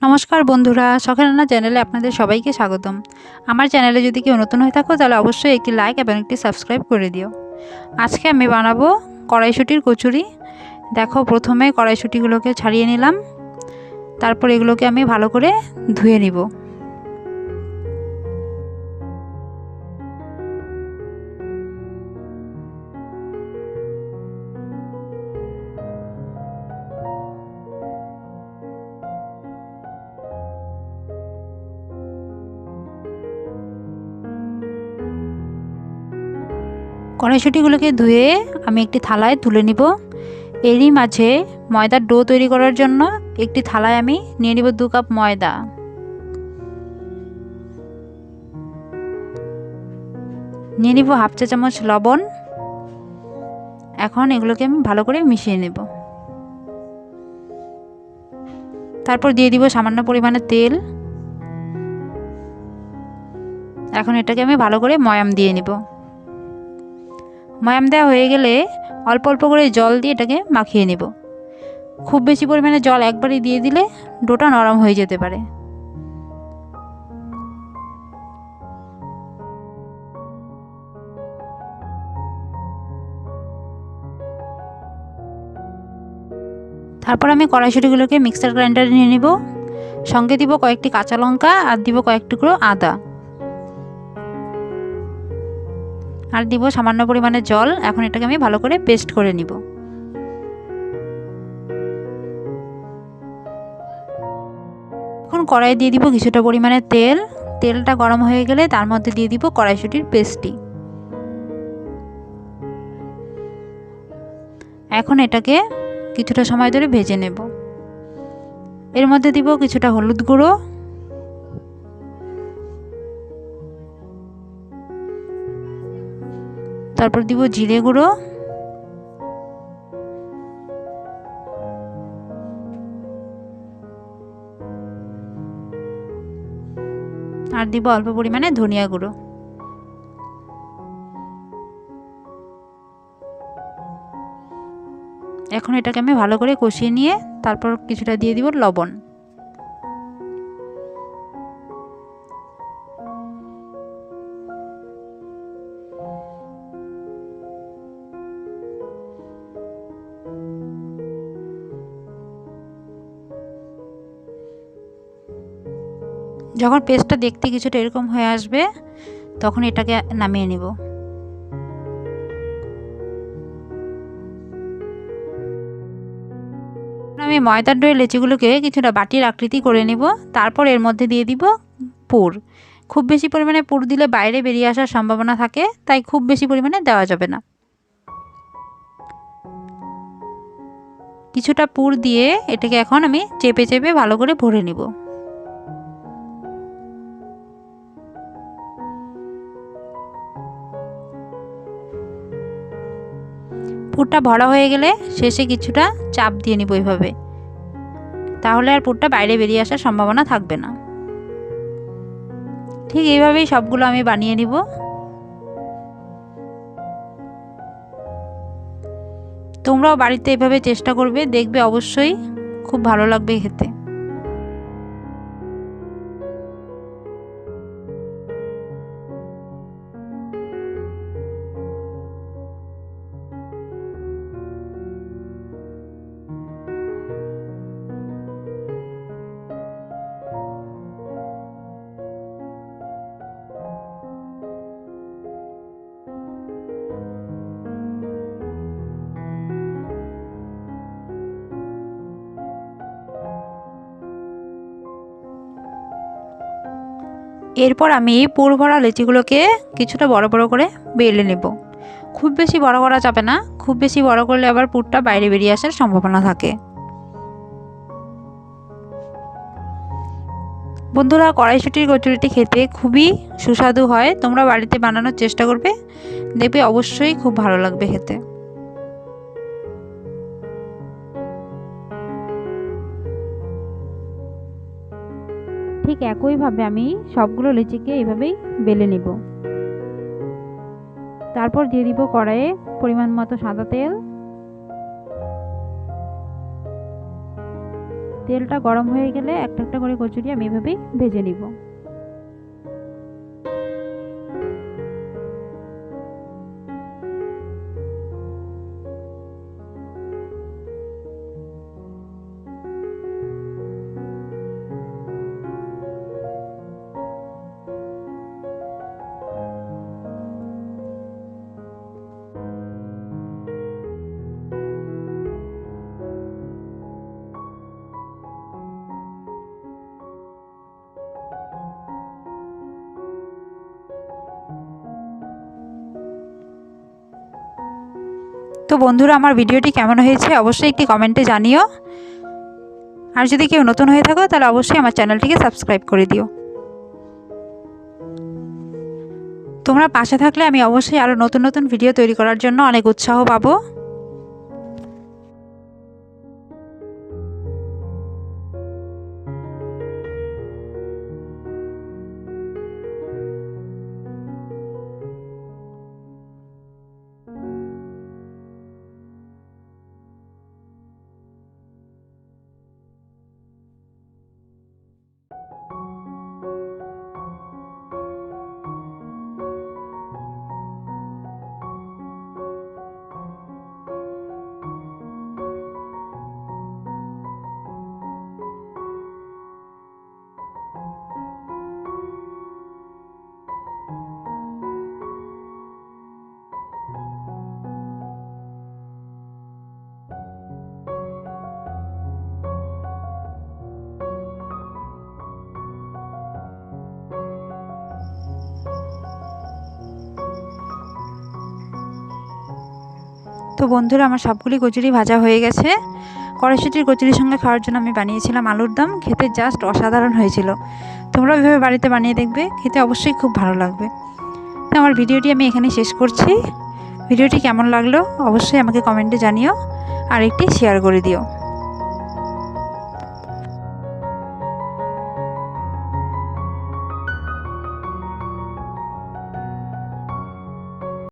নমস্কার বন্ধুরা, শখের রান্না চ্যানেলে আপনাদের সবাইকে স্বাগতম। আমার চ্যানেলে যদি কেউ নতুন হয়ে থাকো তাহলে অবশ্যই একটি লাইক এবং একটি সাবস্ক্রাইব করে দিও। আজকে আমি বানাবো কড়াইশুঁটির কচুরি। দেখো, প্রথমে কড়াইশুঁটিগুলোকে ছাড়িয়ে নিলাম, তারপর এগুলোকে আমি ভালো করে ধুয়ে নিব। কড়াইশুঁটিগুলোকে ধুয়ে আমি একটি থালায় তুলে নিব। এরই মাঝে ময়দার ডো তৈরি করার জন্য একটি থালায় আমি নিয়ে নিব 2 কাপ ময়দা। নিয়ে নিব হাফ চা চামচ লবণ। এখন এগুলোকে আমি ভালো করে মিশিয়ে নেব। তারপর দিয়ে দিব সামান্য পরিমাণে তেল। এখন এটাকে আমি ভালো করে ময়াম দিয়ে নিব। ময়াম দেওয়া হয়ে গেলে অল্প অল্প করে জল দিয়ে এটাকে মাখিয়ে নেব। খুব বেশি পরিমাণে জল একবারই দিয়ে দিলে ডোটা নরম হয়ে যেতে পারে। তারপর আমি কড়াইশুঁটিগুলোকে মিক্সার গ্রাইন্ডারে নিয়ে নিব। সঙ্গে দিব কয়েকটি কাঁচা লঙ্কা আর দিব কয়েক টুকরো আদা, আর দিব সামান্য পরিমাণে জল। এখন এটাকে আমি ভালো করে পেস্ট করে নিব। এখন কড়াইয়ে দিয়ে দিব কিছুটা পরিমাণে তেল। তেলটা গরম হয়ে গেলে তার মধ্যে দিয়ে দিব কড়াইশুঁটির পেস্টটি। এখন এটাকে কিছুটা সময় ধরে ভেজে নেব। এর মধ্যে দিব কিছুটা হলুদ গুঁড়ো, তারপর দিব জিরে গুঁড়ো, আর দিব অল্প পরিমাণে ধনিয়া গুঁড়ো। এখন এটাকে আমি ভালো করে কষিয়ে নিয়ে তারপর কিছুটা দিয়ে দিব লবণ। যখন পেস্টটা দেখতে কিছুটা এরকম হয়ে আসবে তখন এটাকে নামিয়ে নেব। আমি ময়দার ডোয়ের লেচিগুলোকে কিছুটা বাটির আকৃতি করে নেব। তারপর এর মধ্যে দিয়ে দিব পুর। খুব বেশি পরিমাণে পুর দিলে বাইরে বেরিয়ে আসার সম্ভাবনা থাকে, তাই খুব বেশি পরিমাণে দেওয়া যাবে না। কিছুটা পুর দিয়ে এটাকে এখন আমি চেপে চেপে ভালো করে ভরে নিব। পুরটা ভরা হয়ে গেলে শেষে কিছুটা চাপ দিয়ে নিব এইভাবে, তাহলে আর পুরটা বাইরে বেরিয়ে আসার সম্ভাবনা থাকবে না। ঠিক এইভাবেই সবগুলো আমি বানিয়ে নিব। তোমরাও বাড়িতে এভাবে চেষ্টা করবে, দেখবে অবশ্যই খুব ভালো লাগবে খেতে। এরপর আমি পুর ভরা লেচিগুলোকে কিছুটা বড় বড় করে বেলে নেব। খুব বেশি বড় করা যাবে না, খুব বেশি বড় করলে আবার পুরটা বাইরে বেরিয়ে আসার সম্ভাবনা থাকে। বন্ধুরা, কড়াইশুঁটির কচুরিটি খেতে খুবই সুস্বাদু হয়। তোমরা বাড়িতে বানানোর চেষ্টা করবে, দেখবে অবশ্যই খুব ভালো লাগবে খেতে। ঠিক একইভাবে আমি সবগুলো লিচিকে এইভাবেই বেলে নেব। তারপর দিয়ে দিব কড়াইয়ে পরিমাণ মতো সাদা তেল। তেলটা গরম হয়ে গেলে একটা একটা করে কচুরি আমি এভাবেই ভেজে নিব। তো বন্ধুরা, আমার ভিডিওটি কেমন হয়েছে অবশ্যই একটি কমেন্টে জানিও। আর যদি কেউ নতুন হয়ে থাকো তাহলে অবশ্যই আমার চ্যানেলটিকে সাবস্ক্রাইব করে দিও। তোমরা পাশে থাকলে আমি অবশ্যই আরও নতুন নতুন ভিডিও তৈরি করার জন্য অনেক উৎসাহ পাবো। তো বন্ধুরা, আমার সবগুলি কচুরি ভাজা হয়ে গেছে। কড়াইশুঁটির কচুরির সঙ্গে খাওয়ার জন্য আমি বানিয়েছিলাম আলুর দম। খেতে জাস্ট অসাধারণ হয়েছিল। তোমরা এভাবে বাড়িতে বানিয়ে দেখবে, খেতে অবশ্যই খুব ভালো লাগবে। তো আমার ভিডিওটি আমি এখানে শেষ করছি। ভিডিওটি কেমন লাগলো অবশ্যই আমাকে কমেন্টে জানিও আর একটি শেয়ার করে দিও।